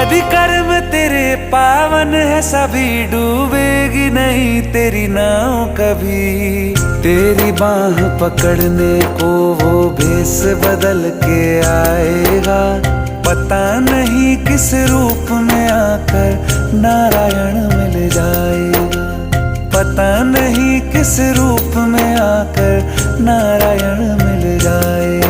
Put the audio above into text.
नदी कर्म तेरे पावन है, सभी डूबेगी नहीं तेरी नाव कभी। तेरी बाह पकड़ने को वो भेष बदल के आएगा, पता नहीं किस रूप में आकर नारायण मिल जाएगा। पता नहीं किस रूप में आकर नारायण मिल जाएगा।